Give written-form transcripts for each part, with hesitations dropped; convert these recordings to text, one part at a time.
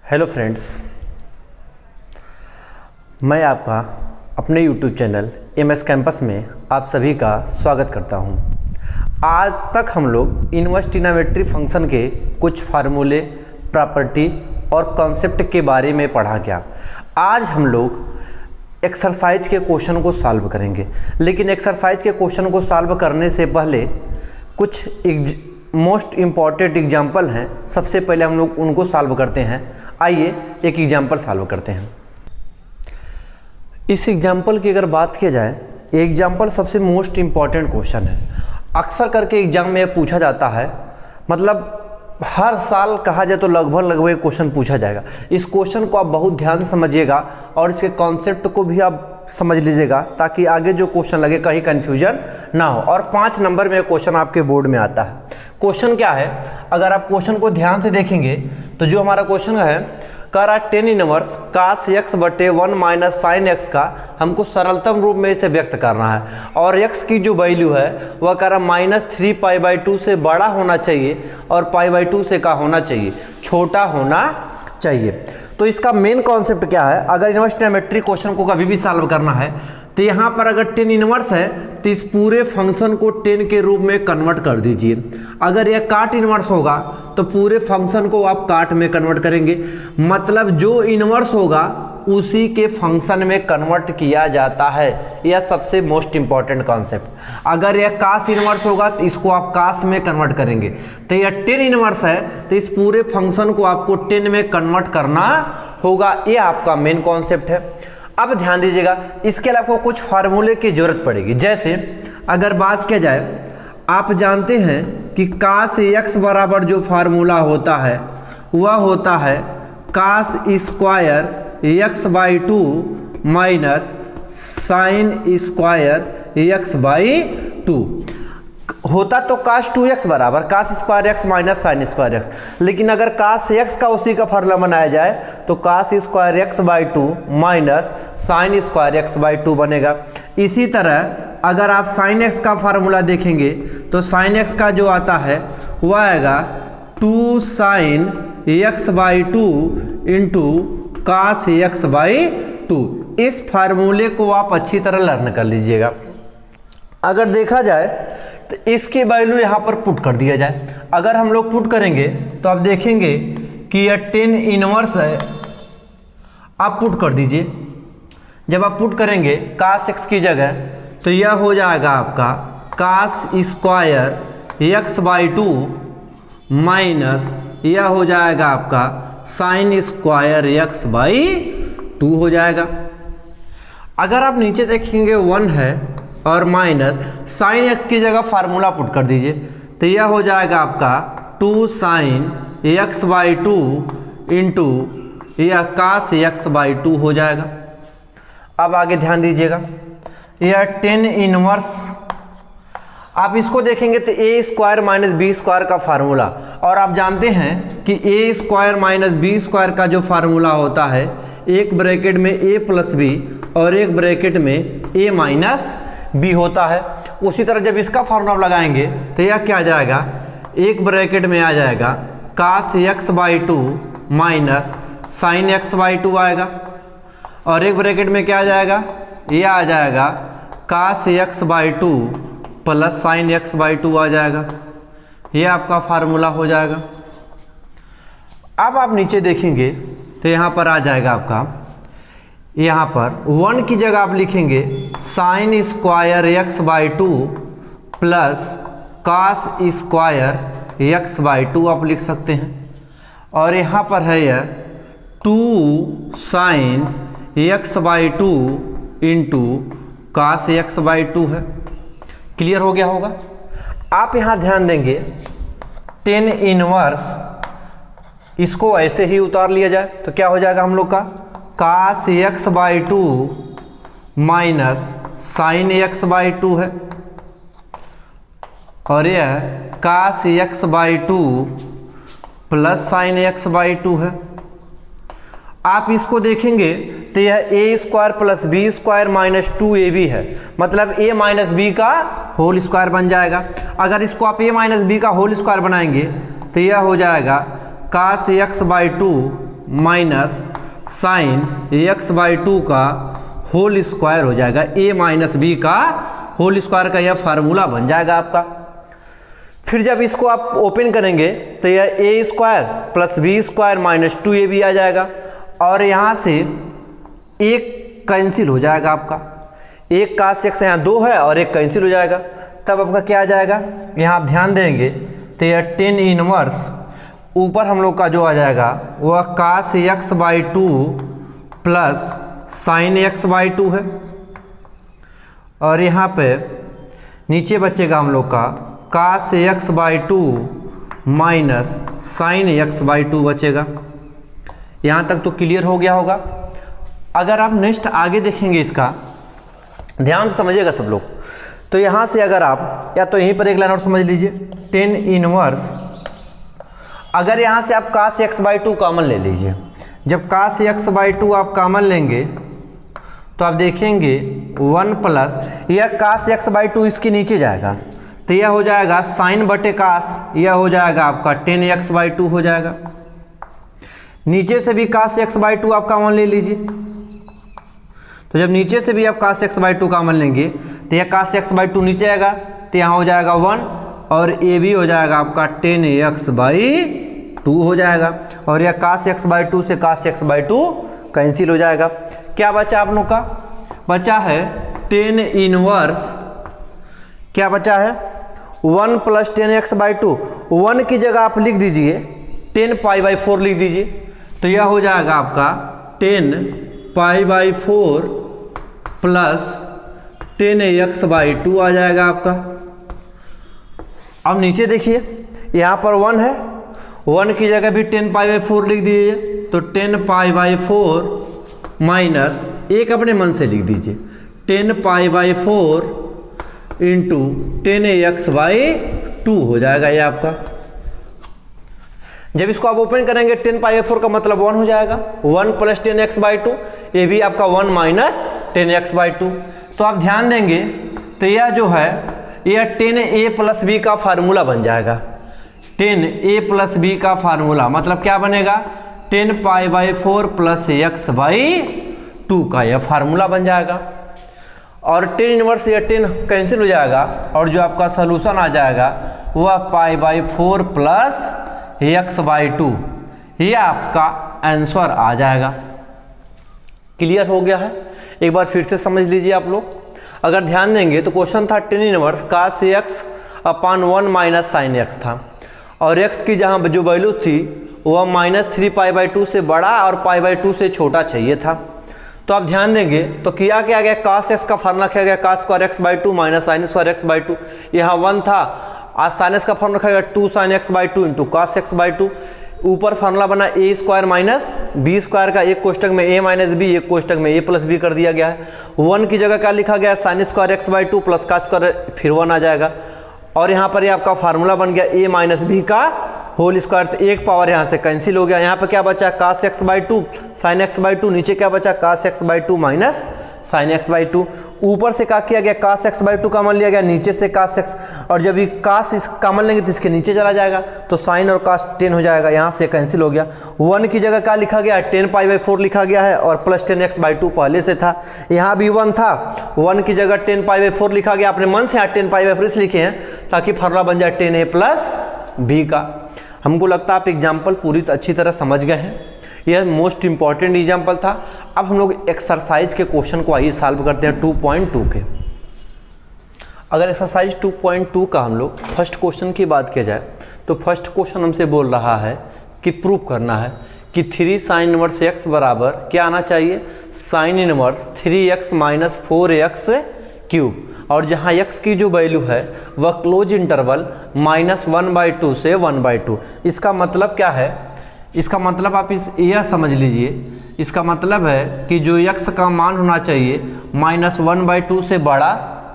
Hello friends, मैं आपका अपने यूट्यूब चैनल एमएस कैंपस में आप सभी का स्वागत करता हूं। आज तक हम लोग इनवर्स ट्रिग्नोमेट्री फंक्शन के कुछ फार्मूले, प्रॉपर्टी और कॉन्सेप्ट के बारे में पढ़ा गया। आज हम लोग एक्सरसाइज के क्वेश्चन को सॉल्व करेंगे, लेकिन एक्सरसाइज के क्वेश्चन को सॉल्व करने से पहले कुछ मोस्ट इम्पॉर्टेंट एग्जाम्पल हैं। सबसे पहले हम लोग उनको सॉल्व करते हैं। आइए एक एग्जाम्पल सॉल्व करते हैं। इस एग्जाम्पल की अगर बात की जाए, एग्जाम्पल सबसे मोस्ट इम्पॉर्टेंट क्वेश्चन है। अक्सर करके एग्जाम में पूछा जाता है, मतलब हर साल कहा जाए तो लगभग क्वेश्चन पूछा जाएगा। इस क्वेश्चन को आप बहुत ध्यान से समझिएगा और इसके कॉन्सेप्ट को भी आप समझ लीजिएगा, ताकि आगे जो क्वेश्चन लगे कहीं कंफ्यूजन ना हो। और 5 नंबर में क्वेश्चन आपके बोर्ड में आता है। क्वेश्चन क्या है, अगर आप क्वेश्चन को ध्यान से देखेंगे तो जो हमारा क्वेश्चन है, कह रहा टेन इनवर्स कास x बटे 1 माइनस साइन x का हमको सरलतम रूप में इसे व्यक्त करना है। और x की जो वैल्यू है वह कह रहा -3π/2 से बड़ा होना चाहिए और π/2 से का होना चाहिए, छोटा होना चाहिए। तो इसका मेन कॉन्सेप्ट क्या है, अगर इनवर्स ट्रिग्नोमेट्री क्वेश्चन को कभी भी सॉल्व करना है तो यहाँ पर अगर टेन इनवर्स है तो इस पूरे फंक्शन को 10 के रूप में कन्वर्ट कर दीजिए। अगर यह काट इनवर्स होगा तो पूरे फंक्शन को आप काट में कन्वर्ट करेंगे, मतलब जो इनवर्स होगा उसी के फंक्शन में कन्वर्ट किया जाता है। यह सबसे मोस्ट इंपॉर्टेंट कॉन्सेप्ट। अगर यह कास इनवर्स होगा तो इसको आप कास में कन्वर्ट करेंगे। तो यह 10 इनवर्स है तो इस पूरे फंक्शन को आपको 10 में कन्वर्ट करना होगा। यह आपका मेन कॉन्सेप्ट है। अब ध्यान दीजिएगा, इसके लिए आपको कुछ फार्मूले की जरूरत पड़ेगी। जैसे अगर बात किया जाए, आप जानते हैं कि कास x बराबर जो फार्मूला होता है वह होता है cos square x/2 minus sine square x/2 होता। तो कास 2x बराबर cos square x minus sine square x, लेकिन अगर कास x का उसी का फार्मूला बनाया जाए तो cos square x/2 minus sine square x/2 बनेगा। इसी तरह अगर आप साइन x का फार्मूला देखेंगे तो साइन x का जो आता है वह आएगा 2 sign x/2 into cos x/2। इस फार्मूले को आप अच्छी तरह लर्न कर लीजिएगा। अगर देखा जाए तो इसकी वैल्यू यहाँ पर पुट कर दिया जाए। अगर हम लोग पुट करेंगे तो आप देखेंगे कि यह 10 इनवर्स है। आप पुट कर दीजिए। जब आप पुट करेंगे कास x की जगह तो यह हो जाएगा आपका कास स्क्वायर x/2 माइनस यह हो जाएगा आपका साइन स्क्वायर x/2 हो जाएगा। अगर आप नीचे देखेंगे 1 है और माइनस साइन x की जगह फार्मूला पुट कर दीजिए तो यह हो जाएगा आपका 2 साइन x/2 इंटू यह कास x/2 हो जाएगा। अब आगे ध्यान दीजिएगा, यह 10 इनवर्स, आप इसको देखेंगे तो ए स्क्वायर माइनस बी स्क्वायर का फार्मूला, और आप जानते हैं कि ए स्क्वायर माइनस बी स्क्वायर का जो फार्मूला होता है, एक ब्रैकेट में a प्लस बी और एक ब्रैकेट में a माइनस बी होता है। उसी तरह जब इसका फार्मूला लगाएंगे तो यह क्या आ जाएगा, एक ब्रैकेट में आ जाएगा कास x/2 माइनस साइन x/2 आएगा, और एक ब्रैकेट में क्या आ जाएगा, यह आ जाएगा कास x/2 प्लस साइन x/2 आ जाएगा। यह आपका फार्मूला हो जाएगा। अब आप नीचे देखेंगे तो यहाँ पर आ जाएगा आपका, यहाँ पर 1 की जगह आप लिखेंगे sine square x/2 plus cos square x/2 आप लिख सकते हैं, और यहाँ पर है यह 2 sign x/2 into cos x/2 है। क्लियर हो गया होगा। आप यहाँ ध्यान देंगे 10 इनवर्स, इसको ऐसे ही उतार लिया जाए तो क्या हो जाएगा हम लोग का, कास x/2 माइनस साइन x/2 है, और यह कास x/2 प्लस साइन x/2 है। आप इसको देखेंगे तो यह a square plus B square minus 2ab है, मतलब a माइनस बी का होल स्क्वायर बन जाएगा। अगर इसको आप a माइनस बी का होल स्क्वायर बनाएंगे तो यह हो जाएगा कास x/2 माइनस साइन x/2 का होल स्क्वायर हो जाएगा, a माइनस बी का होल स्क्वायर का यह फार्मूला बन जाएगा आपका। फिर जब इसको आप ओपन करेंगे तो यह a square plus B square minus 2ab आ जाएगा और यहाँ से एक कैंसिल हो जाएगा आपका, एक cos x यहाँ 2 है और एक कैंसिल हो जाएगा, तब आपका क्या आ जाएगा, यहाँ आप ध्यान देंगे तो यह tan इनवर्स ऊपर हम लोग का जो आ जाएगा वह cos x/2 plus sign x/2 है और यहाँ पे नीचे बचेगा हम लोग का cos x/2 minus sign x/2 बचेगा। यहाँ तक तो क्लियर हो गया होगा। अगर आप नेक्स्ट आगे देखेंगे, इसका ध्यान से समझिएगा सब लोग, तो यहाँ से अगर आप या तो यहीं पर एक लाइन और समझ लीजिए, tan इनवर्स, अगर यहाँ से आप cos x/2 कॉमन ले लीजिए, जब cos x/2 आप कॉमन लेंगे तो आप देखेंगे 1 प्लस यह cos x/2 इसके नीचे जाएगा तो यह हो जाएगा साइन बटे cos, यह हो जाएगा आपका tan x/2 हो जाएगा। नीचे से भी cos x/2 आप कॉमन ले लीजिए, तो जब नीचे से भी आप cos x/2 कॉमन लेंगे तो यह cos x/2 नीचे आएगा तो यहाँ हो जाएगा 1 और a भी हो जाएगा आपका tan x/2 हो जाएगा और यह cos x/2 से cos x/2 कैंसिल हो जाएगा। क्या बचा आप लोग का, बचा है tan इनवर्स, क्या बचा है 1 प्लस tan x/2, 1 की जगह आप लिख दीजिए tan π/4 लिख दीजिए, तो यह हो जाएगा आपका tan π/4 प्लस tan x/2 आ जाएगा आपका। अब नीचे देखिए यहाँ पर 1 है, 1 की जगह भी tan π/4 लिख दीजिए, तो tan π/4 माइनस एक अपने मन से लिख दीजिए tan π/4 इंटू tan x/2 हो जाएगा ये आपका। जब इसको आप ओपन करेंगे tan π/4 का मतलब 1 हो जाएगा, 1 प्लस tan x/2, ये भी आपका 1 माइनस tan x/2। तो आप ध्यान देंगे तो यह जो है यह tan a प्लस बी का फार्मूला बन जाएगा, tan a प्लस बी का फार्मूला मतलब क्या बनेगा, tan π/4 प्लस x/2 का यह फार्मूला बन जाएगा और tan इनवर्स या tan कैंसिल हो जाएगा और जो आपका सॉल्यूशन आ जाएगा वह π/4 प्लस x/2, यह आपका आंसर आ जाएगा। क्लियर हो गया है? एक बार फिर से समझ लीजिए आप लोग। अगर ध्यान देंगे तो क्वेश्चन था tan inverse cos x/1 minus sine x था और x की जहाँ जो वैल्यू थी वह -3 π/2 से बड़ा और π/2 से छोटा चाहिए था। तो आप ध्यान देंगे तो किया क्या गया, cos x का फार्मूला किया गया cos square x/2 minus sine square x/2, यहाँ 1 था, आज साइन x का फार्मूला रखा गया 2 sign x/2 into cos x/2, ऊपर फार्मूला बना a square minus B square का, एक कोष्टक में a माइनस बी, एक कोष्टक में a प्लस बी कर दिया गया है। 1 की जगह क्या लिखा गया, sign square x/2 plus cos square फिर 1 आ जाएगा और यहाँ पर ये आपका फार्मूला बन गया a माइनस बी का होल स्क्वायर, तो एक पावर यहाँ से कैंसिल हो गया। यहाँ पर क्या बचा cos x/2 साइन x/2, नीचे क्या बचा cos x/2 minus sign x/2, ऊपर से क्या किया गया cos x/2 कॉमन लिया गया, नीचे से cos x, और जब ये cos इस कॉमन लेंगे तो इसके नीचे चला जाएगा तो साइन और cos tan हो जाएगा, यहाँ से कैंसिल हो गया। 1 की जगह क्या लिखा गया, tan π/4 लिखा गया है और प्लस tan x/2 पहले से था, यहाँ भी 1 था, 1 की जगह tan π/4 लिखा गया, अपने मन से यहाँ tan π/4 लिखे हैं ताकि फार्मूला बन जाए tan a प्लस बी का। हमको लगता है आप एग्जाम्पल पूरी अच्छी तरह समझ गए हैं, यह मोस्ट इंपॉर्टेंट एग्जाम्पल था। अब हम लोग एक्सरसाइज के क्वेश्चन को आइए सॉल्व करते हैं 2.2 के। अगर एक्सरसाइज 2.2 का हम लोग फर्स्ट क्वेश्चन की बात किया जाए तो फर्स्ट क्वेश्चन हमसे बोल रहा है कि प्रूव करना है कि 3 साइन इनवर्स x बराबर क्या आना चाहिए, sine inverse 3x minus 4x cube, और जहाँ x की जो वैल्यू है वह क्लोज इंटरवल -1/2 से 1/2। इसका मतलब क्या है, इसका मतलब आप यह समझ लीजिए, इसका मतलब है कि जो x का मान होना चाहिए -1/2 से बड़ा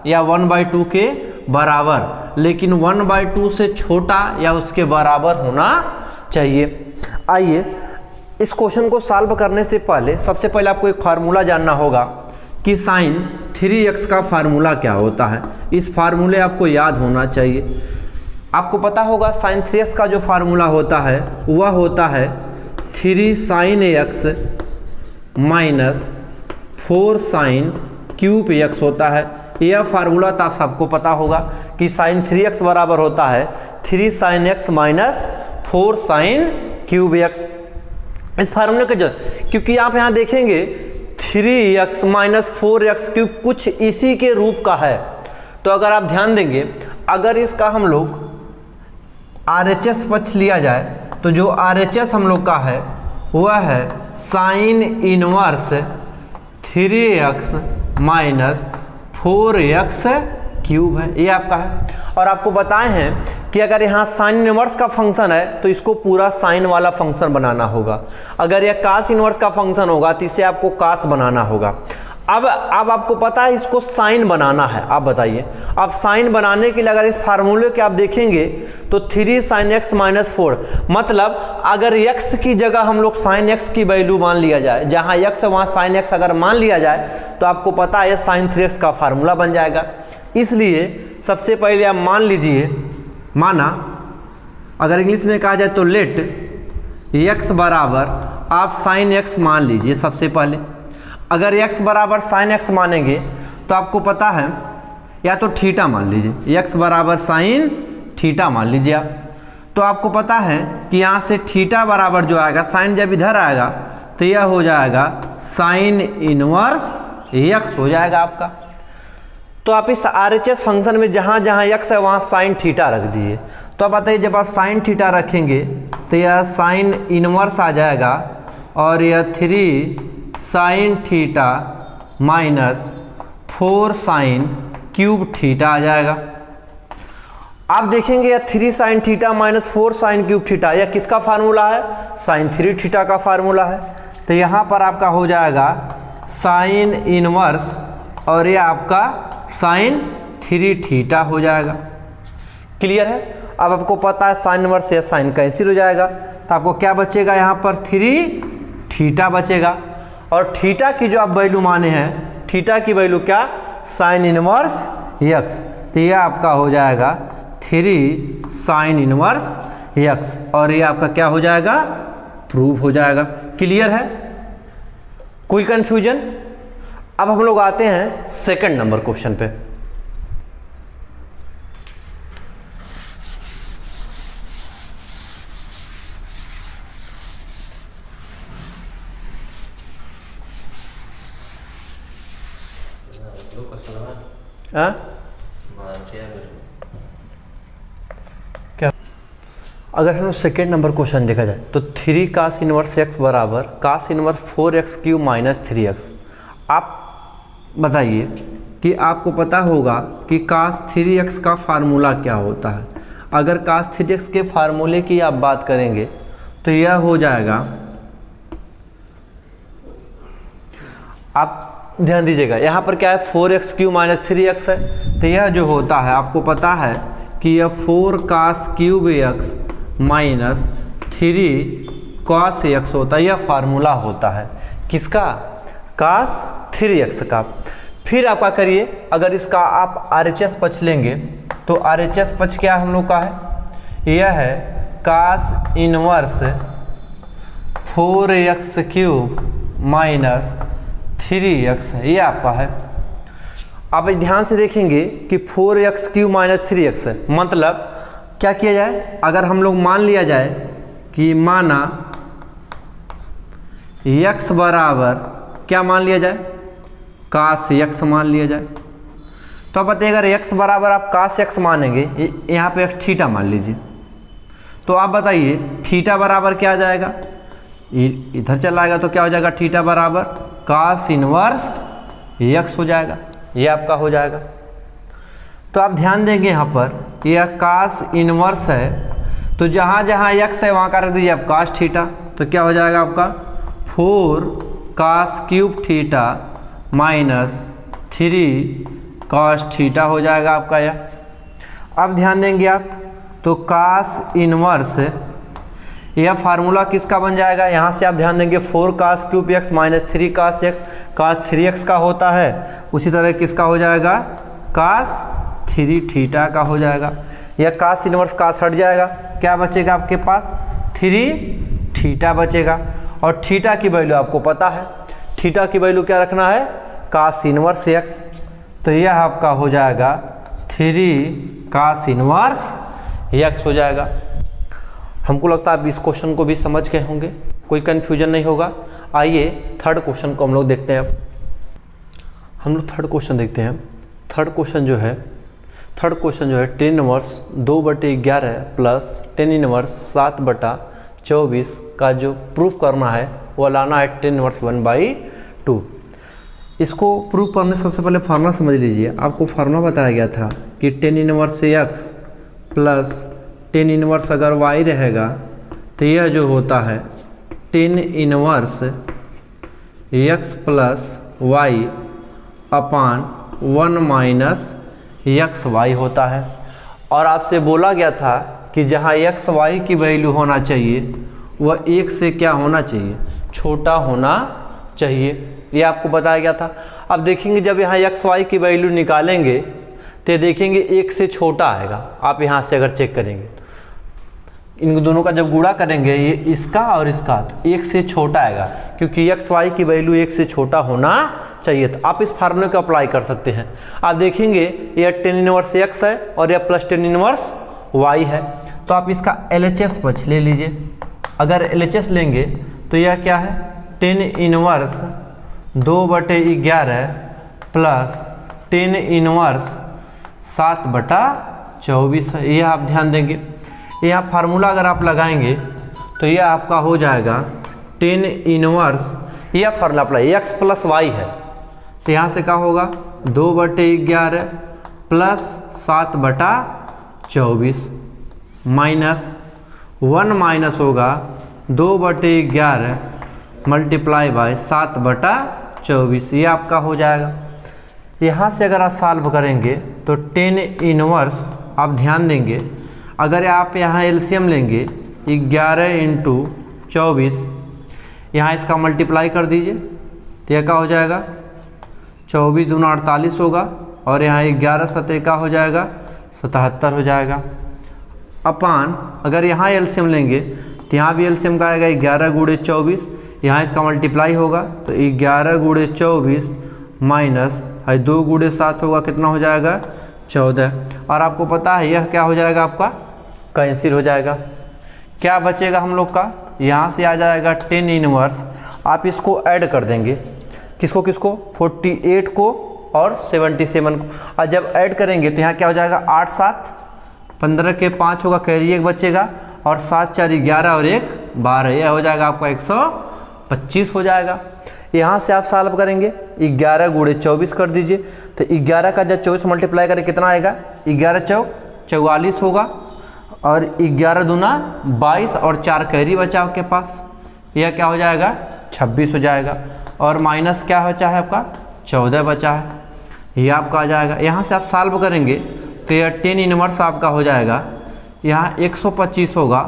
या 1/2 के बराबर, लेकिन 1/2 से छोटा या उसके बराबर होना चाहिए। आइए इस क्वेश्चन को सॉल्व करने से पहले सबसे पहले आपको एक फार्मूला जानना होगा कि साइन 3x का फार्मूला क्या होता है। इस फार्मूले आपको याद होना चाहिए। आपको पता होगा साइन 3x का जो फार्मूला होता है वह होता है 3 sine x minus 4 sine cube x होता है। यह फार्मूला तो आप सबको पता होगा कि साइन 3x बराबर होता है 3 sine x minus 4 sine cube x. इस फार्मूले के जो, क्योंकि आप यहाँ देखेंगे 3x माइनस 4x क्यूब कुछ इसी के रूप का है। तो अगर आप ध्यान देंगे, अगर इसका हम लोग RHS पक्ष लिया जाए तो जो RHS हम लोग का है वह है sine inverse 3x minus 4x cube है, ये आपका है। और आपको बताए हैं कि अगर यहाँ साइन इनवर्स का फंक्शन है तो इसको पूरा साइन वाला फंक्शन बनाना होगा। अगर यह कास इनवर्स का फंक्शन होगा तो इसे आपको कास बनाना होगा। अब आपको पता है इसको साइन बनाना है। आप बताइए, अब साइन बनाने के लिए अगर इस फार्मूले के आप देखेंगे तो 3 साइन एक्स माइनस 4, मतलब अगर x की जगह हम लोग साइन x की वैल्यू मान लिया जाए, जहाँ x है वहाँ साइन x अगर मान लिया जाए तो आपको पता है साइन 3x का फार्मूला बन जाएगा। इसलिए सबसे पहले आप मान लीजिए, माना अगर इंग्लिश में कहा जाए तो लेट x बराबर आप साइन x मान लीजिए। सबसे पहले अगर x बराबर साइन x मानेंगे तो आपको पता है, या तो थीटा मान लीजिए, x बराबर साइन थीटा मान लीजिए आप। तो आपको पता है कि यहाँ से थीटा बराबर जो आएगा, साइन जब इधर आएगा तो यह हो जाएगा साइन इनवर्स x हो जाएगा आपका। तो आप इस RHS फंक्शन में जहाँ जहाँ x है वहाँ साइन थीटा रख दीजिए। तो आप बताइए, जब आप साइन थीटा रखेंगे तो यह साइन इनवर्स आ जाएगा और यह 3 sine theta minus 4 sine cube theta आ जाएगा। आप देखेंगे यह 3 sine theta minus 4 sine cube theta, यह किसका फार्मूला है? साइन 3 थीटा का फार्मूला है। तो यहाँ पर आपका हो जाएगा साइन इनवर्स और ये आपका साइन 3 थीटा हो जाएगा। क्लियर है? अब आपको पता है साइन इनवर्स या साइन कैंसिल हो जाएगा, तो आपको क्या बचेगा? यहाँ पर 3 थीटा बचेगा। और थीटा की जो आप वैल्यू माने हैं, थीटा की वैल्यू क्या? Sine inverse x। तो यह आपका हो जाएगा 3 साइन इनवर्स x और ये आपका क्या हो जाएगा? प्रूव हो जाएगा। क्लियर है? कोई कंफ्यूजन? अब हम लोग आते हैं सेकंड नंबर क्वेश्चन पे। क्या अगर हम लोग सेकेंड नंबर क्वेश्चन देखा जाए तो 3 कास इनवर्स x बराबर कास inverse 4x cube minus 3x। आप बताइए कि आपको पता होगा कि कास 3x का फार्मूला क्या होता है। अगर कास 3x के फार्मूले की आप बात करेंगे तो यह हो जाएगा, आप ध्यान दीजिएगा यहाँ पर क्या है? 4x क्यूब माइनस 3x है। तो यह जो होता है आपको पता है कि यह 4 cos cube x minus 3 cos x होता है। यह फार्मूला होता है किसका? कास 3x का। फिर आपका करिए, अगर इसका आप RHS पक्ष लेंगे तो RHS पक्ष क्या हम लोग का है? यह है कास inverse 4x cube minus 3x है, ये आपका है। आप ध्यान से देखेंगे कि 4x क्यूब माइनस 3x है, मतलब क्या किया जाए? अगर हम लोग मान लिया जाए कि माना x बराबर क्या मान लिया जाए? कास x मान लिया जाए। तो आप बताइए, अगर x बराबर आप कास x मानेंगे, यहाँ पे एक थीटा मान लीजिए, तो आप बताइए थीटा बराबर क्या आ जाएगा? इधर चला आएगा तो क्या हो जाएगा? थीटा बराबर कास इनवर्स x हो जाएगा, ये आपका हो जाएगा। तो आप ध्यान देंगे यहाँ पर यह कास इनवर्स है, तो जहाँ जहाँ x है वहाँ का रख दीजिए आप कास थीटा। तो क्या हो जाएगा आपका? 4 cos cube theta minus 3 cos theta हो जाएगा आपका यह। अब ध्यान देंगे आप तो कास इनवर्स यह फार्मूला किसका बन जाएगा? यहाँ से आप ध्यान देंगे 4 कास क्यूब x माइनस 3 कास x, कास 3x का होता है। उसी तरह किसका हो जाएगा? कास 3 थीटा का हो जाएगा। यह कास इनवर्स कास हट जाएगा, क्या बचेगा आपके पास? 3 थीटा बचेगा। और थीटा की वैल्यू आपको पता है, थीटा की वैल्यू क्या रखना है, cos इनवर्स x। तो यह आपका हो जाएगा 3 cos इनवर्स x हो जाएगा। हमको लगता है आप इस क्वेश्चन को भी समझ गए होंगे, कोई कन्फ्यूजन नहीं होगा। आइए थर्ड क्वेश्चन को हम लोग देखते हैं। अब हम लोग थर्ड क्वेश्चन देखते हैं। थर्ड क्वेश्चन जो है tan inverse 2/11 plus tan inverse 7/24 का जो प्रूफ करना है वो लाना है टेन इनवर्स 1/2। इसको प्रूफ करने से सबसे पहले फार्मूला समझ लीजिए। आपको फार्मूला बताया गया था कि tan inverse x plus tan inverse अगर y रहेगा तो यह जो होता है tan inverse x plus y अपान 1 माइनस एक्स वाई होता है। और आपसे बोला गया था कि जहाँ एक्स वाई की वैल्यू होना चाहिए वह 1 से क्या होना चाहिए, छोटा होना चाहिए, ये आपको बताया गया था। अब देखेंगे जब यहाँ एक्स वाई की वैल्यू निकालेंगे तो देखेंगे 1 से छोटा आएगा। आप यहाँ से अगर चेक करेंगे इन दोनों का जब गुणा करेंगे, ये इसका और इसका, तो 1 से छोटा आएगा, क्योंकि एक्स वाई की वैल्यू 1 से छोटा होना चाहिए। तो आप इस फार्मूले को अप्लाई कर सकते हैं। आप देखेंगे यह टेन इनवर्स x है और यह प्लस टेन इनवर्स y है, तो आप इसका LHS पक्ष ले लीजिए। अगर LHS लेंगे तो यह क्या है, tan inverse 2/11 plus tan inverse 7/24 है। यह आप ध्यान देंगे। यहाँ फार्मूला अगर आप लगाएंगे तो यह आपका हो जाएगा टेन इनवर्स, यह formula apply x plus y है, तो यहाँ से क्या होगा 2/11 प्लस 7/24 माइनस 1 माइनस होगा 2/11 मल्टीप्लाई बाय 7/24, ये आपका हो जाएगा। यहाँ से अगर आप सॉल्व करेंगे तो टेन इनवर्स आप ध्यान देंगे, अगर आप यहाँ एलसीएम लेंगे 11 × 24, यहाँ इसका मल्टीप्लाई कर दीजिए तो यह क्या हो जाएगा 24 दूना 48 होगा, और यहाँ 11 सतह का हो जाएगा 77 हो जाएगा। अपान अगर यहाँ एलसीएम लेंगे तो यहाँ भी एलसीएम का आएगा 11 × 24, यहाँ इसका मल्टीप्लाई होगा तो 11 × 24 माइनस 2 × 7 होगा, कितना हो जाएगा 14। और आपको पता है यह क्या हो जाएगा, आपका कैंसिल हो जाएगा। क्या बचेगा हम लोग का, यहाँ से आ जाएगा टेन इनवर्स, आप इसको ऐड कर देंगे, किसको 48 को और 77 को, और जब ऐड करेंगे तो यहाँ क्या हो जाएगा 8 7 15 के 5 होगा, कैरी 1 बचेगा, और 7 4 11 और 1 12, यह हो जाएगा आपका 125 हो जाएगा। यहाँ से आप सॉल्व करेंगे 11 × 24 कर दीजिए, तो 11 का जब 24 मल्टीप्लाई करें कितना आएगा, 11 चौक 44 होगा, और 11 दूना 22 और 4 कैरी बचा आपके पास, यह क्या हो जाएगा 26 हो जाएगा, और माइनस क्या बचा है आपका 14 बचा है, यह आपका आ जाएगा। यहाँ से आप सॉल्व करेंगे तो यह टेन इनवर्स आपका हो जाएगा, यहाँ 125 होगा,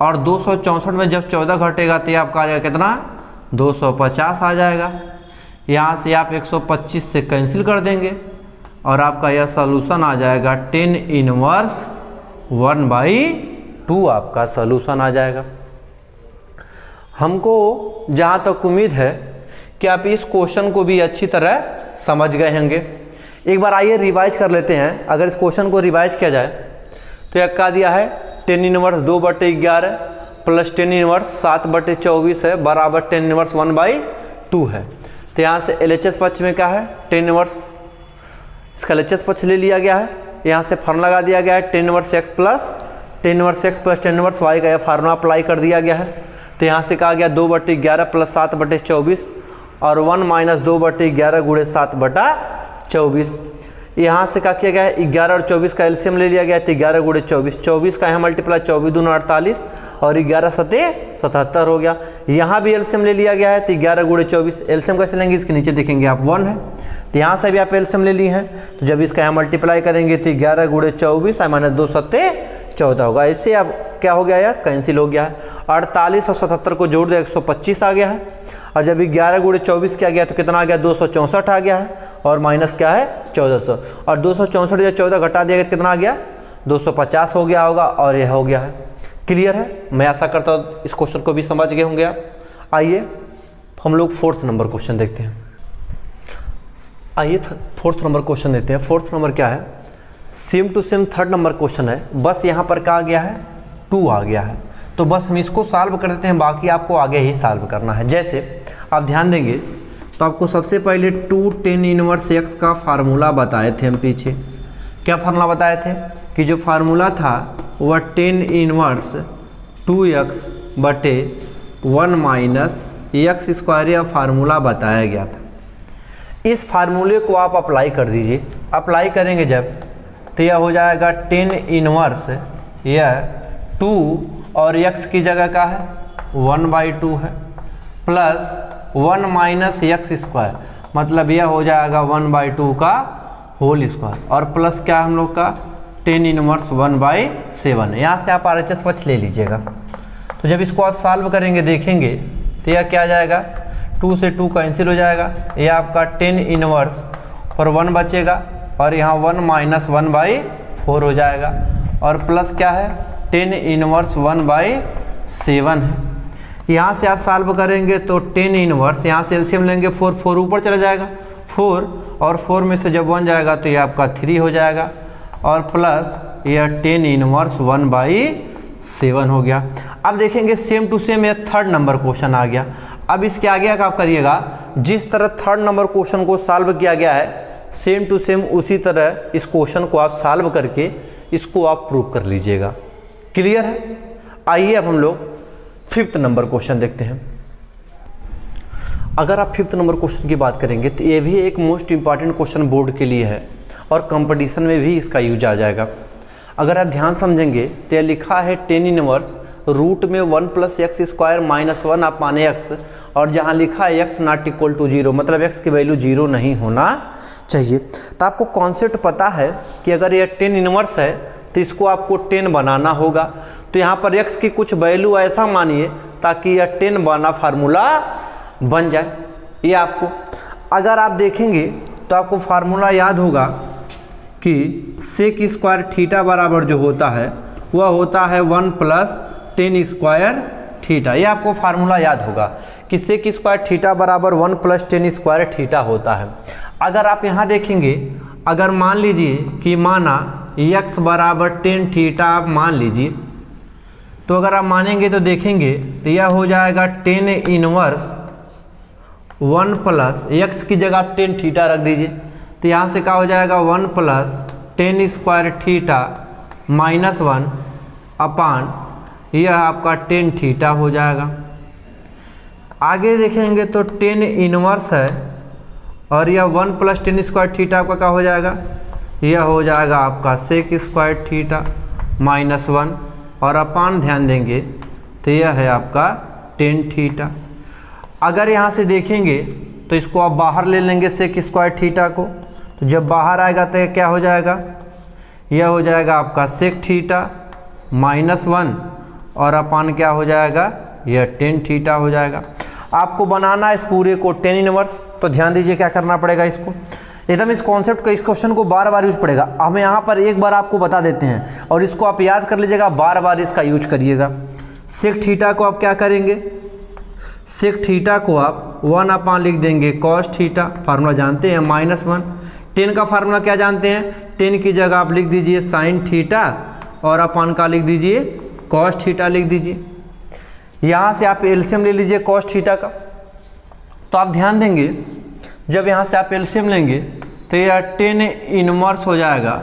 और 264 में जब 14 घटेगा तो यह आपका आ जाएगा कितना 250 आ जाएगा। यहाँ से आप 125 से कैंसिल कर देंगे और आपका यह सॉल्यूशन आ जाएगा टेन इनवर्स 1/2 आपका सॉल्यूशन आ जाएगा। हमको जहाँ तक उम्मीद है कि आप इस क्वेश्चन को भी अच्छी तरह समझ गए होंगे। एक बार आइए रिवाइज कर लेते हैं। अगर इस क्वेश्चन को रिवाइज किया जाए तो यह क्या दिया है, tan inverse 2/11 plus tan inverse 7/24 है बराबर टेन इनवर्स 1/2 है। तो यहाँ से LHS पक्ष में क्या है, टेन इनवर्स, इसका LHS पक्ष ले लिया गया है। यहाँ से फार्मूला लगा दिया गया है tan inverse x plus tan inverse y का यह फार्मूला अप्लाई कर दिया गया है। तो यहाँ से कहा गया 2/11 प्लस 7/24 और 1 माइनस 2/11 × 7/24। यहाँ से क्या किया गया है 11 और 24 का एलसीएम ले लिया गया है, तो 11 × 24, 24 का यहाँ मल्टीप्लाई 24 दूना 48 और 11 सते 77 हो गया। यहाँ भी एलसीएम ले लिया गया है, तो 11 × 24, एलसीएम कैसे लेंगे, इसके नीचे देखेंगे आप 1 है, तो यहाँ से भी आप एलसीएम ले लिए हैं, तो जब इसका यहाँ मल्टीप्लाई करेंगे तो 11 × 24 माइनस 2 सत्ते 14 होगा। इससे अब क्या हो गया, यह कैंसिल हो गया है। 48 और 77 को जोड़ दे 125 आ गया है, और जब 11 × 24 किया गया तो कितना आ गया 264 आ गया है, और माइनस क्या है 1400, और 264 जब 14 घटा दिया गया तो कितना आ गया 250 हो गया होगा, और यह हो गया है। क्लियर है? मैं आशा करता हूँ इस क्वेश्चन को भी समझ गए होंगे आप। आइए हम लोग फोर्थ नंबर क्वेश्चन देखते हैं। आइए फोर्थ नंबर क्वेश्चन देखते हैं। फोर्थ नंबर क्या है? Same to same third number question है, बस यहाँ पर क्या आ गया है? 2 आ गया है। तो बस हम इसको सॉल्व कर देते हैं, बाकी आपको आगे ही सॉल्व करना है। जैसे आप ध्यान देंगे तो आपको सबसे पहले 2 tan इनवर्स x का फार्मूला बताए थे हम पीछे। क्या फार्मूला बताए थे? कि जो फार्मूला था वह tan इनवर्स 2x बटे 1 माइनस एक्स स्क्वायर यह फार्मूला बताया गया था। इस फार्मूले को आप अप्लाई कर दीजिए। अप्लाई करेंगे जब तो यह हो जाएगा tan इनवर्स यह 2 और x की जगह का है 1/2 है प्लस 1 माइनस एक्स स्क्वायर, मतलब यह हो जाएगा 1/2 का होल स्क्वायर और प्लस क्या हम लोग का tan इनवर्स 1/7 है। यहाँ से आप RHS वच ले लीजिएगा। तो जब इसको आप सॉल्व करेंगे देखेंगे तो यह क्या आ जाएगा? 2 से 2 कैंसिल हो जाएगा, यह आपका tan इनवर्स पर 1 बचेगा और यहाँ 1 माइनस 1/4 हो जाएगा और प्लस क्या है? tan इनवर्स 1/7 है। यहाँ से आप सॉल्व करेंगे तो tan इनवर्स, यहाँ से एलसीएम लेंगे 4 ऊपर चला जाएगा 4 और 4 में से जब 1 जाएगा तो ये आपका 3 हो जाएगा और प्लस यह tan इनवर्स 1/7 हो गया। अब देखेंगे सेम टू सेम यह थर्ड नंबर क्वेश्चन आ गया। अब इसके आगे आप करिएगा, जिस तरह थर्ड नंबर क्वेश्चन को सॉल्व किया गया है सेम टू सेम उसी तरह इस क्वेश्चन को आप सॉल्व करके इसको आप प्रूव कर लीजिएगा। क्लियर है? आइए अब हम लोग फिफ्थ नंबर क्वेश्चन देखते हैं। अगर आप फिफ्थ नंबर क्वेश्चन की बात करेंगे तो ये भी एक मोस्ट इंपॉर्टेंट क्वेश्चन बोर्ड के लिए है और कंपटीशन में भी इसका यूज आ जाएगा। अगर आप ध्यान समझेंगे तो यह लिखा है tan इनवर्स रूट में 1 प्लस एक्स स्क्वायर माइनस 1 अपान एक्स और जहाँ लिखा है एक्स नॉट इक्वल टू 0, मतलब एक्स की वैल्यू 0 नहीं होना चाहिए। तो आपको कॉन्सेप्ट पता है कि अगर यह tan इनवर्स है तो इसको आपको 10 बनाना होगा। तो यहाँ पर x की कुछ वैल्यू ऐसा मानिए ताकि यह 10 बना फार्मूला बन जाए। ये आपको अगर आप देखेंगे तो आपको फार्मूला याद होगा कि सेक स्क्वायर थीटा बराबर जो होता है वह होता है 1 प्लस tan स्क्वायर थीटा। ये आपको फार्मूला याद होगा कि सेक स्क्वायर थीटा बराबर 1 प्लस tan स्क्वायर थीटा होता है। अगर आप यहाँ देखेंगे, अगर मान लीजिए कि माना x बराबर tan थीटा आप मान लीजिए, तो अगर आप मानेंगे तो देखेंगे तो यह हो जाएगा tan इनवर्स 1 प्लस x की जगह आप tan थीटा रख दीजिए तो यहाँ से क्या हो जाएगा 1 plus tan square theta minus 1 अपान यह आपका tan थीटा हो जाएगा। आगे देखेंगे तो tan इनवर्स है और यह 1 प्लस tan स्क्वायर थीटा आपका क्या हो जाएगा? यह हो जाएगा आपका सेक स्क्वायर थीटा माइनस 1 और अपान ध्यान देंगे तो यह है आपका tan थीटा। अगर यहाँ से देखेंगे तो इसको आप बाहर ले लेंगे सेक स्क्वायर थीटा को, तो जब बाहर आएगा तो क्या हो जाएगा? यह हो जाएगा आपका सेक थीटा माइनस 1 और अपान क्या हो जाएगा? यह tan थीटा हो जाएगा। आपको बनाना इस पूरे को tan इनवर्स, तो ध्यान दीजिए क्या करना पड़ेगा इसको एकदम इस कॉन्सेप्ट को, इस क्वेश्चन को बार बार यूज पड़ेगा। हम यहाँ पर एक बार आपको बता देते हैं और इसको आप याद कर लीजिएगा, बार बार इसका यूज करिएगा। सेक थीटा को आप क्या करेंगे? सेक थीटा को आप 1 अपान लिख देंगे कॉस थीटा, फार्मूला जानते हैं माइनस 1। tan का फार्मूला क्या जानते हैं? tan की जगह आप लिख दीजिए साइन थीटा और अपान का लिख दीजिए कॉस थीटा लिख दीजिए। यहाँ से आप एलसीएम ले लीजिए कॉस थीटा का, तो आप ध्यान देंगे जब यहाँ से आप एलसीएम लेंगे तो यह tan इनवर्स हो जाएगा।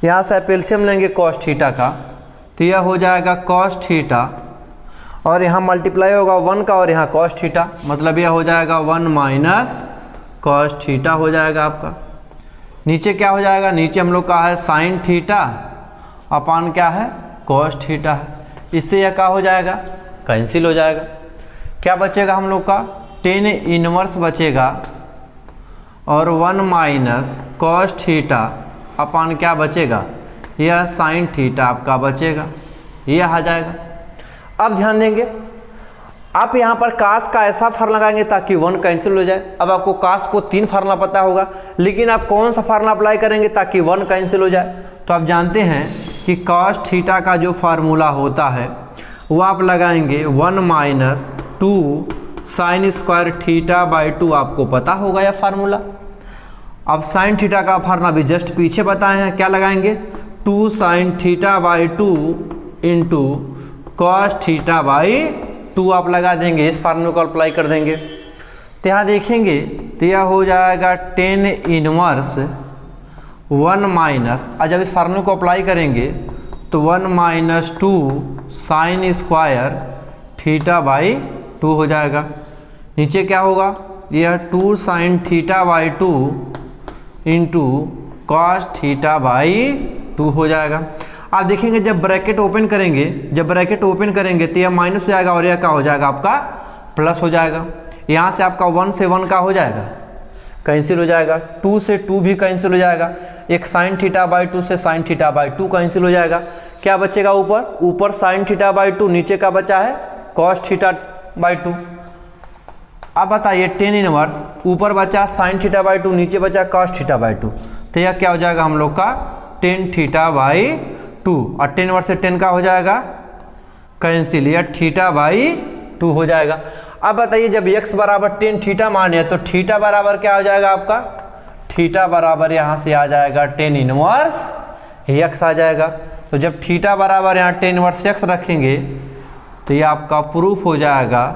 यहाँ से आप एलसीएम लेंगे कॉस थीटा का तो यह हो जाएगा कॉस थीटा और यहाँ मल्टीप्लाई होगा 1 का और यहाँ कॉस थीटा, मतलब यह हो जाएगा 1 माइनस कॉस थीटा हो जाएगा आपका। नीचे क्या हो जाएगा? नीचे हम लोग का है साइन थीटा अपान क्या है? कॉस थीटा है। इससे यह क्या हो जाएगा? कैंसिल हो जाएगा। क्या बचेगा हम लोग का? tan इनवर्स बचेगा और 1 माइनस कॉस थीटा अपान क्या बचेगा? यह साइन थीटा आपका बचेगा, यह आ जाएगा। अब ध्यान देंगे, आप यहाँ पर कास का ऐसा फार्मूला लगाएंगे ताकि 1 कैंसिल हो जाए। अब आपको कास को 3 फार्मूला पता होगा, लेकिन आप कौन सा फार्मूला अप्लाई करेंगे ताकि 1 कैंसिल हो जाए? तो आप जानते हैं कि कॉस थीटा का जो फार्मूला होता है वो आप लगाएंगे 1 minus 2 sine square theta by 2, आपको पता होगा यह फार्मूला। अब साइन थीटा का फार्मूला भी जस्ट पीछे बताए हैं, क्या लगाएंगे 2 sine theta by 2 into cos theta by 2 आप लगा देंगे, इस फार्मूले को अप्लाई कर देंगे। तो यहाँ देखेंगे तो यह हो जाएगा 10 इनवर्स 1 माइनस, और जब इस फार्मूले को अप्लाई करेंगे तो 1 minus 2 sine square theta by 2 हो जाएगा। नीचे क्या होगा, यह 2 sine theta by 2 into cos theta by 2 हो जाएगा। आप देखेंगे जब ब्रैकेट ओपन करेंगे तो यह माइनस हो जाएगा और यह क्या हो जाएगा आपका प्लस हो जाएगा। यहाँ से आपका 1 से 1 का हो जाएगा, कैंसिल हो जाएगा, 2 से 2 भी कैंसिल हो जाएगा, एक साइन थीटा बाई 2 से साइन थीटा बाई 2 कैंसिल हो जाएगा। क्या बचेगा ऊपर साइन थीटा बाई 2, नीचे का बचा है कॉस थीटा बाई 2। अब बताइए 10 इनवर्स, ऊपर बचा साइन थीटा बाई 2, नीचे बचा कॉस थीटा बाई 2, तो यह क्या हो जाएगा हम लोग का 10 थीटा बाई 2, और 10 इनवर्स से 10 का हो जाएगा कैंसिल, यह थीटा बाई 2 हो जाएगा। अब बताइए जब x बराबर 10 थीटा माने तो थीटा बराबर क्या हो जाएगा आपका, थीटा बराबर यहाँ से आ जाएगा 10 इनवर्स x आ जाएगा। तो जब थीटा बराबर यहाँ 10 इनवर्स x रखेंगे तो ये आपका प्रूफ हो जाएगा,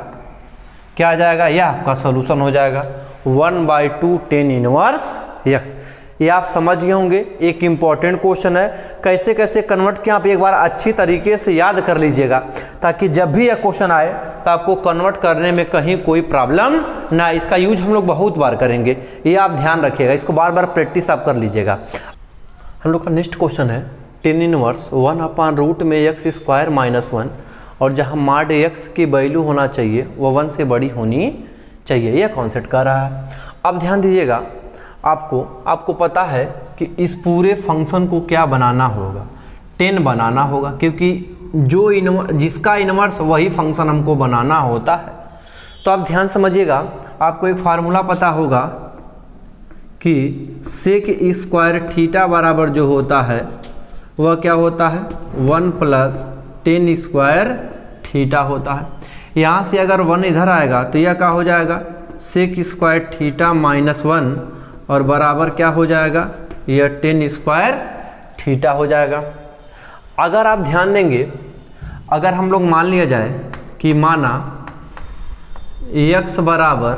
क्या आ जाएगा, यह आपका सोल्यूशन हो जाएगा 1/2 10 इनवर्स x। ये आप समझ गए होंगे, एक इम्पॉर्टेंट क्वेश्चन है, कैसे कैसे कन्वर्ट किया आप एक बार अच्छी तरीके से याद कर लीजिएगा, ताकि जब भी यह क्वेश्चन आए तो आपको कन्वर्ट करने में कहीं कोई प्रॉब्लम ना। इसका यूज हम लोग बहुत बार करेंगे, ये आप ध्यान रखिएगा, इसको बार बार प्रैक्टिस आप कर लीजिएगा। हम लोग का नेक्स्ट क्वेश्चन है 10 इनवर्स 1/रूट में x स्क्वायर माइनस 1, और जहाँ माड x की वैल्यू होना चाहिए वो 1 से बड़ी होनी चाहिए, यह कॉन्सेप्ट कर रहा है। अब ध्यान दीजिएगा, आपको पता है कि इस पूरे फंक्शन को क्या बनाना होगा, 10 बनाना होगा, क्योंकि जिसका इनवर्स वही फंक्शन हमको बनाना होता है। तो आप ध्यान समझिएगा, आपको एक फार्मूला पता होगा कि सेक स्क्वायर थीटा बराबर जो होता है वह क्या होता है 1 + 10 स्क्वायर थीटा होता है। यहाँ से अगर 1 इधर आएगा तो यह क्या हो जाएगा सेक स्क्वायर थीटा माइनस 1, और बराबर क्या हो जाएगा, यह 10 स्क्वायर थीटा हो जाएगा। अगर आप ध्यान देंगे, अगर हम लोग मान लिया जाए कि माना x बराबर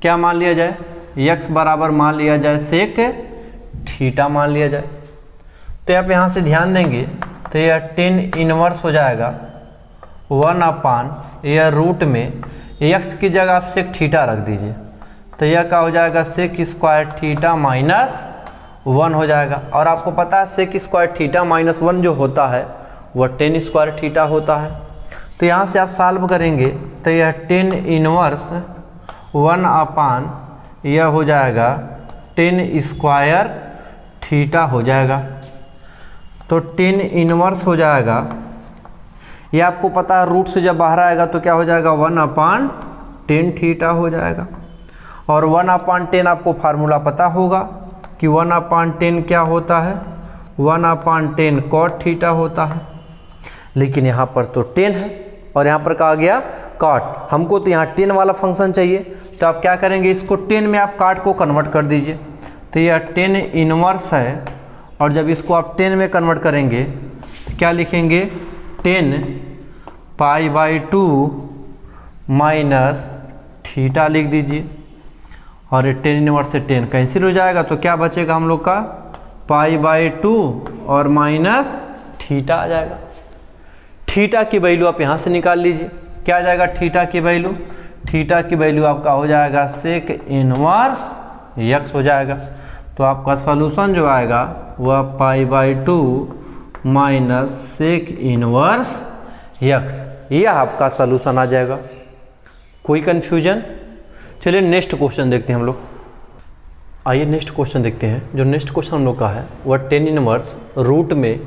क्या मान लिया जाए, x बराबर मान लिया जाए सेक थीटा मान लिया जाए, तो आप यहाँ से ध्यान देंगे तो यह 10 इनवर्स हो जाएगा 1/, यह रूट में x की जगह आप सेक थीटा रख दीजिए, तो यह क्या हो जाएगा सेक स्क्वायर थीटा माइनस 1 हो जाएगा। और आपको पता है सेक स्क्वायर थीटा माइनस 1 जो होता है वह 10 स्क्वायर थीटा होता है। तो यहाँ से आप सॉल्व करेंगे तो यह 10 इनवर्स 1/, यह हो जाएगा 10 स्क्वायर थीटा हो जाएगा। तो 10 इनवर्स हो जाएगा, यह आपको पता है रूट से जब बाहर आएगा तो क्या हो जाएगा 1/10 थीटा हो जाएगा। और 1/10 आपको फार्मूला पता होगा कि 1/10 क्या होता है, 1/10 कॉट थीटा होता है। लेकिन यहाँ पर तो 10 है और यहाँ पर कहा गया कॉट, हमको तो यहाँ 10 वाला फंक्शन चाहिए, तो आप क्या करेंगे इसको 10 में आप कॉट को कन्वर्ट कर दीजिए। तो यह 10 इनवर्स है, और जब इसको आप 10 में कन्वर्ट करेंगे तो क्या लिखेंगे 10π/2 माइनस थीटा लिख दीजिए, और 10 इनवर्स से 10 कैंसिल हो जाएगा, तो क्या बचेगा हम लोग का π/2 और माइनस थीटा आ जाएगा। थीटा की वैल्यू आप यहाँ से निकाल लीजिए, क्या आ जाएगा थीटा की वैल्यू, थीटा की वैल्यू आपका हो जाएगा सेक इनवर्स x हो जाएगा। तो आपका सॉल्यूशन जो आएगा वह π/2 माइनस सेक इनवर्स x, यह आपका सॉल्यूशन आ जाएगा। कोई कन्फ्यूजन? चलिए नेक्स्ट क्वेश्चन देखते हैं हम लोग। आइए नेक्स्ट क्वेश्चन देखते हैं। जो नेक्स्ट क्वेश्चन हम लोग का है वह 10 इनवर्स रूट में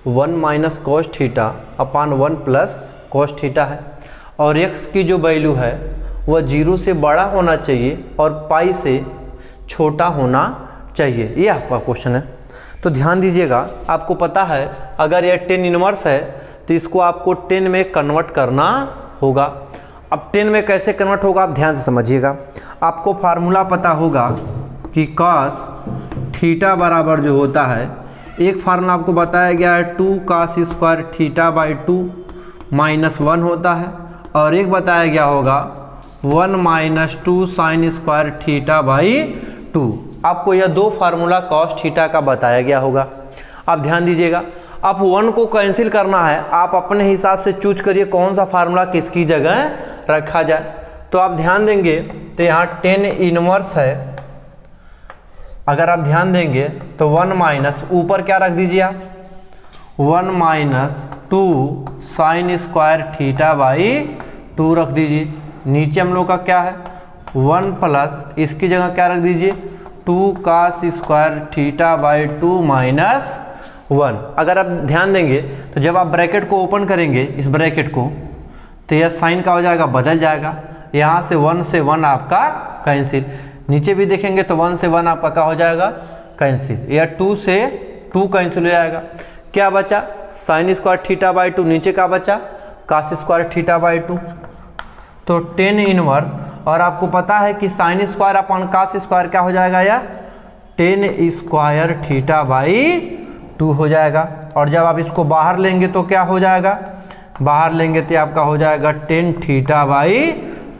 1 minus cos theta upon 1 plus cos theta है, और x की जो वैल्यू है वह 0 से बड़ा होना चाहिए और पाई से छोटा होना चाहिए, ये आपका क्वेश्चन है। तो ध्यान दीजिएगा, आपको पता है अगर यह 10 इनवर्स है तो इसको आपको 10 में कन्वर्ट करना होगा। अब 10 में कैसे कन्वर्ट होगा आप ध्यान से समझिएगा। आपको फार्मूला पता होगा कि cos थीटा बराबर जो होता है, एक फार्मूला आपको बताया गया है 2 cos स्क्वायर थीटा बाई 2 -1 होता है, और एक बताया गया होगा 1 - 2 sin स्क्वायर थीटा बाई 2। आपको यह दो फार्मूला cos थीटा का बताया गया होगा। आप ध्यान दीजिएगा, आप 1 को कैंसिल करना है, आप अपने हिसाब से चूज करिए कौन सा फार्मूला किसकी जगह रखा जाए। तो आप ध्यान देंगे तो यहाँ 10 इनवर्स है, अगर आप ध्यान देंगे तो 1 माइनस ऊपर क्या रख दीजिए आप 1 - 2 साइन स्क्वायर थीटा बाई 2 रख दीजिए। नीचे हम लोग का क्या है 1 प्लस इसकी जगह क्या रख दीजिए 2 cos स्क्वायर थीटा बाई 2 -1। अगर आप ध्यान देंगे तो जब आप ब्रैकेट को ओपन करेंगे इस ब्रैकेट को, तो यह साइन का हो जाएगा बदल जाएगा, यहाँ से 1 से 1 आपका कैंसिल, नीचे भी देखेंगे तो 1 से 1 आपका क्या हो जाएगा कैंसिल, या 2 से 2 कैंसिल हो जाएगा। क्या बचा साइन स्क्वायर थीटा बाई 2, नीचे का बचा cos स्क्वायर थीटा बाई 2। तो 10 इनवर्स, और आपको पता है कि sine square upon cos square क्या हो जाएगा या 10 स्क्वायर थीटा बाई 2 हो जाएगा। और जब आप इसको बाहर लेंगे तो क्या हो जाएगा, बाहर लेंगे तो आपका हो जाएगा 10 थीटा बाई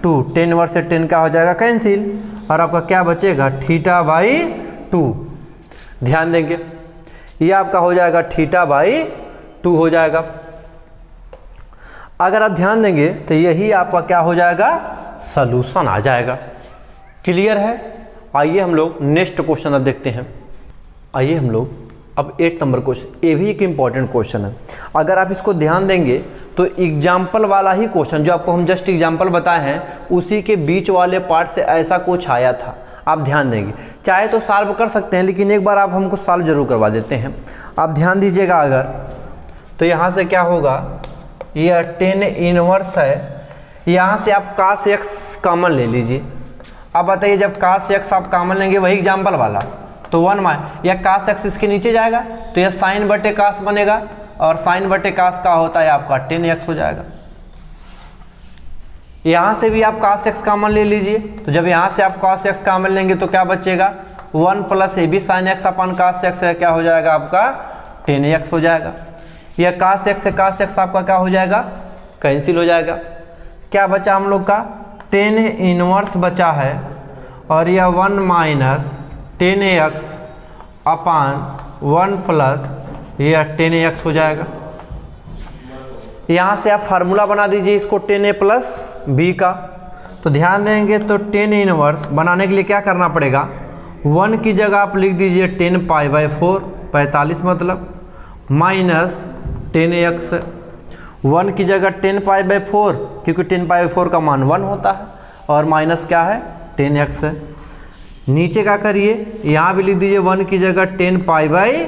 2। 10 इनवर्स से 10 का हो जाएगा कैंसिल, और आपका क्या बचेगा थीटा बाई 2। ध्यान देंगे ये आपका हो जाएगा थीटा बाई 2 हो जाएगा। अगर आप ध्यान देंगे तो यही आपका क्या हो जाएगा सलूशन आ जाएगा। क्लियर है। आइए हम लोग नेक्स्ट क्वेश्चन अब देखते हैं। आइए हम लोग अब 8 नंबर क्वेश्चन, ये भी एक इम्पॉर्टेंट क्वेश्चन है। अगर आप इसको ध्यान देंगे तो एग्जाम्पल वाला ही क्वेश्चन जो आपको हम जस्ट एग्जाम्पल बताए हैं उसी के बीच वाले पार्ट से ऐसा कुछ आया था। आप ध्यान देंगे, चाहे तो सॉल्व कर सकते हैं, लेकिन एक बार आप हमको सॉल्व जरूर करवा देते हैं। आप ध्यान दीजिएगा, अगर तो यहाँ से क्या होगा, यह 10 इनवर्स है, यहाँ से आप cos x कॉमन ले लीजिए। अब बताइए जब cos x आप कॉमन लेंगे वही एग्जाम्पल वाला, तो 1 यह cos x इसके नीचे जाएगा तो यह साइन बटे cos बनेगा, और साइन बटे cos का होता है आपका 10x हो जाएगा। यहाँ से भी आप cos x कॉमन ले लीजिए, तो जब यहाँ से आप cos x कॉमन लेंगे तो क्या बचेगा 1 plus A B sine x अपन cos x है, क्या हो जाएगा आपका 10x हो जाएगा। यह cos x से cos x आपका क्या हो जाएगा कैंसिल हो जाएगा। क्या बचा हम लोग का 10 इनवर्स बचा है, और यह 1 माइनस 10x अपान 1 प्लस यह 10x हो जाएगा। यहाँ से आप फार्मूला बना दीजिए इसको 10a प्लस b का। तो ध्यान देंगे तो 10 इनवर्स बनाने के लिए क्या करना पड़ेगा, 1 की जगह आप लिख दीजिए 10 पाई बाई 4 45 मतलब, माइनस 10x 1 की जगह 10 पाई बाई 4 क्योंकि 10 पाई बाई 4 का मान 1 होता है, और माइनस क्या है 10x है। नीचे क्या करिए, यहाँ भी लिख दीजिए 1 की जगह 10 पाई बाई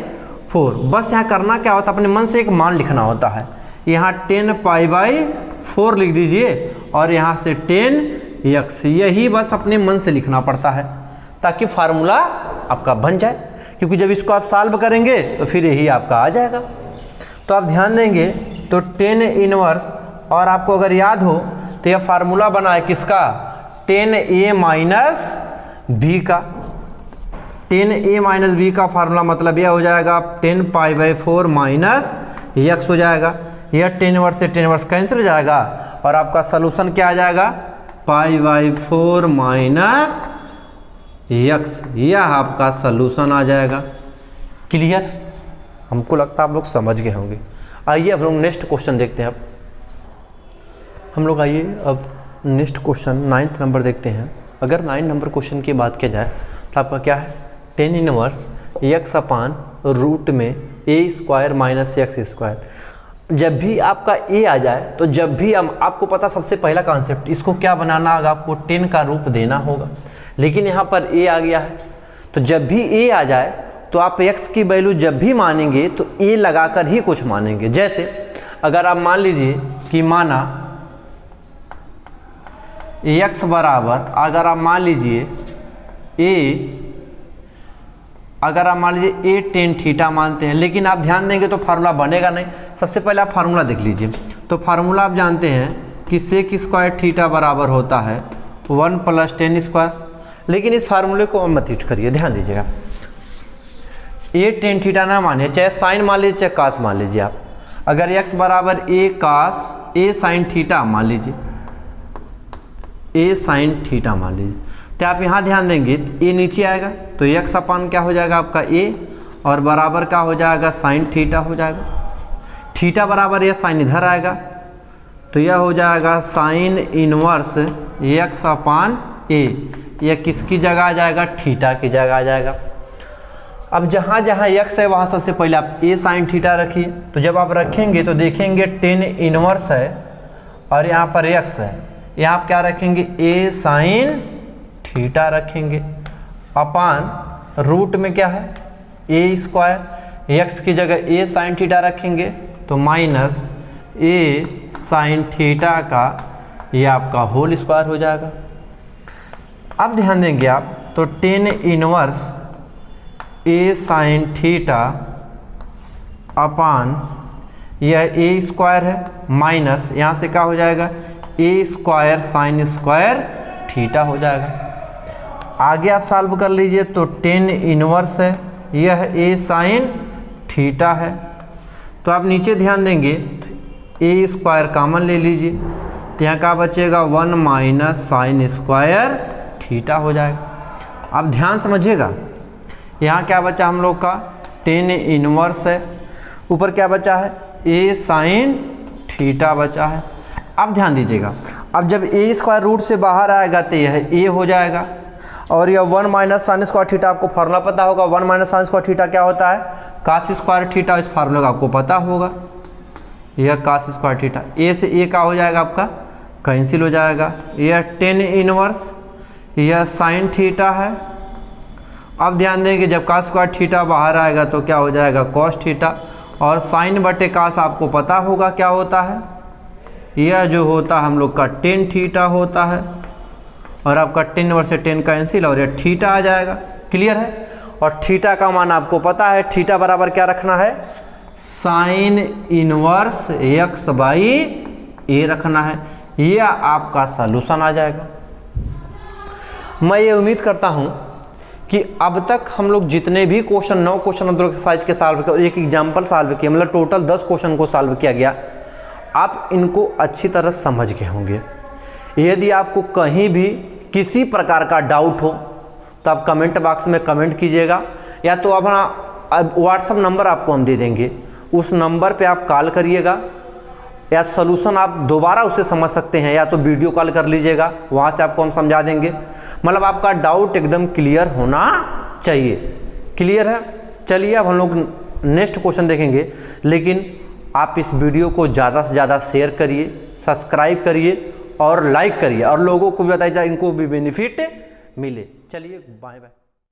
4। बस यहाँ करना क्या होता है, अपने मन से एक मान लिखना होता है। यहाँ 10 पाई बाई 4 लिख दीजिए, और यहाँ से 10x, यही बस अपने मन से लिखना पड़ता है ताकि फार्मूला आपका बन जाए, क्योंकि जब इसको आप सॉल्व करेंगे तो फिर यही आपका आ जाएगा। तो आप ध्यान देंगे तो 10 इनवर्स, और आपको अगर याद हो तो यह फार्मूला बना है किसका 10a माइनस b का। 10a माइनस b का फार्मूला मतलब यह हो जाएगा 10 पाई बाई 4 माइनस x हो जाएगा। यह 10 इनवर्स से 10 इनवर्स कैंसिल हो जाएगा, और आपका सलूशन क्या आ जाएगा पाई बाई 4 माइनस x, यह आपका सलूशन आ जाएगा। क्लियर, हमको लगता है आप लोग समझ गए होंगे। आइए अब लोग नेक्स्ट क्वेश्चन देखते हैं। अब हम लोग आइए अब नेक्स्ट क्वेश्चन 9th नंबर देखते हैं। अगर 9 नंबर क्वेश्चन की बात की जाए तो आपका क्या है 10 इनवर्स x अपान रूट में a square minus x square. जब भी आपका a आ जाए तो जब भी हम आपको पता सबसे पहला कॉन्सेप्ट इसको क्या बनाना होगा, आपको 10 का रूप देना होगा, लेकिन यहाँ पर a आ गया है। तो जब भी a आ जाए तो आप x की वैल्यू जब भी मानेंगे तो a लगाकर ही कुछ मानेंगे। जैसे अगर आप मान लीजिए कि माना x बराबर, अगर आप मान लीजिए a अगर आप मान लीजिए ए टेन थीटा मानते हैं, लेकिन आप ध्यान देंगे तो फार्मूला बनेगा नहीं। सबसे पहले आप फार्मूला देख लीजिए। तो फार्मूला आप जानते हैं कि सेक स्क्वायर थीटा बराबर होता है 1 + tan स्क्वायर। लेकिन इस फार्मूले को मत यूज करिए, ध्यान दीजिएगा। ए टेन थीटा ना मानिए, चाहे साइन मान लीजिए चाहे कास मान लीजिए आप। अगर x बराबर ए कास ए साइन थीटा मान लीजिए, ए साइन थीटा मान लीजिए, तो आप यहाँ ध्यान देंगे ए नीचे आएगा तो x अपान क्या हो जाएगा आपका ए, और बराबर क्या हो जाएगा साइन थीटा हो जाएगा। थीटा बराबर ये साइन इधर आएगा तो यह हो जाएगा साइन इनवर्स x अपान ए। यह किसकी जगह आ जाएगा? थीटा की जगह आ जाएगा। अब जहाँ जहाँ x है वहाँ सबसे पहले आप ए साइन थीटा रखिए। तो जब आप रखेंगे तो देखेंगे टेन इनवर्स है और यहाँ पर x है, यहाँ आप क्या रखेंगे? ए साइन थीटा रखेंगे अपान रूट में क्या है? ए स्क्वायर। x की जगह ए साइन थीटा रखेंगे तो माइनस ए साइन थीटा का ये आपका होल स्क्वायर हो जाएगा। अब ध्यान देंगे आप तो टेन इनवर्स ए साइन थीटा अपान यह ए स्क्वायर है माइनस यहाँ से क्या हो जाएगा? ए स्क्वायर साइन स्क्वायर थीटा हो जाएगा। आगे आप सॉल्व कर लीजिए तो टेन इनवर्स है, यह ए साइन थीटा है। तो आप नीचे ध्यान देंगे ए स्क्वायर कॉमन ले लीजिए तो यहाँ क्या बचेगा? 1 माइनस साइन स्क्वायर थीटा हो जाएगा। अब ध्यान समझिएगा, यहाँ क्या बचा हम लोग का? टेन इनवर्स है, ऊपर क्या बचा है? ए साइन थीटा बचा है। अब ध्यान दीजिएगा, अब जब ए स्क्वायर रूट से बाहर आएगा तो यह ए हो जाएगा और यह 1 माइनस साइन स्क्वायर थीटा आपको फार्मूला पता होगा। 1 माइनस साइन स्क्वायर थीटा क्या होता है? Cos square theta. इस फार्मूले का आपको पता होगा, यह कास स्क्वायर थीटा। ए से ए का हो जाएगा आपका कैंसिल हो जाएगा। यह टेन इनवर्स, यह साइन थीटा है। अब ध्यान देंगे जब कास स्क्वायर थीटा बाहर आएगा तो क्या हो जाएगा? Cos theta. और साइन बटे कास आपको पता होगा क्या होता है? यह जो होता है हम लोग का टेन थीटा होता है और आपका टेन इनवर्स से टेन कैंसिल और यह थीटा आ जाएगा। क्लियर है? और थीटा का मान आपको पता है, थीटा बराबर क्या रखना है? साइन इनवर्स x बाई ए रखना है। यह आपका सॉल्यूशन आ जाएगा। मैं ये उम्मीद करता हूँ कि अब तक हम लोग जितने भी क्वेश्चन 9 क्वेश्चन एक्सरसाइज के सॉल्व किया, एक एग्जाम्पल सॉल्व किया, मतलब टोटल 10 क्वेश्चन को सॉल्व किया गया, आप इनको अच्छी तरह समझ गए होंगे। यदि आपको कहीं भी किसी प्रकार का डाउट हो तो आप कमेंट बॉक्स में कमेंट कीजिएगा, या तो अपना व्हाट्सएप नंबर आपको हम दे देंगे, उस नंबर पे आप कॉल करिएगा, या सॉल्यूशन आप दोबारा उसे समझ सकते हैं, या तो वीडियो कॉल कर लीजिएगा, वहाँ से आपको हम समझा देंगे। मतलब आपका डाउट एकदम क्लियर होना चाहिए। क्लियर है? चलिए अब हम लोग नेक्स्ट क्वेश्चन देखेंगे, लेकिन आप इस वीडियो को ज़्यादा से ज़्यादा शेयर करिए, सब्सक्राइब करिए और लाइक करिए, और लोगों को भी बताइए इनको भी बेनिफिट मिले। चलिए बाय बाय।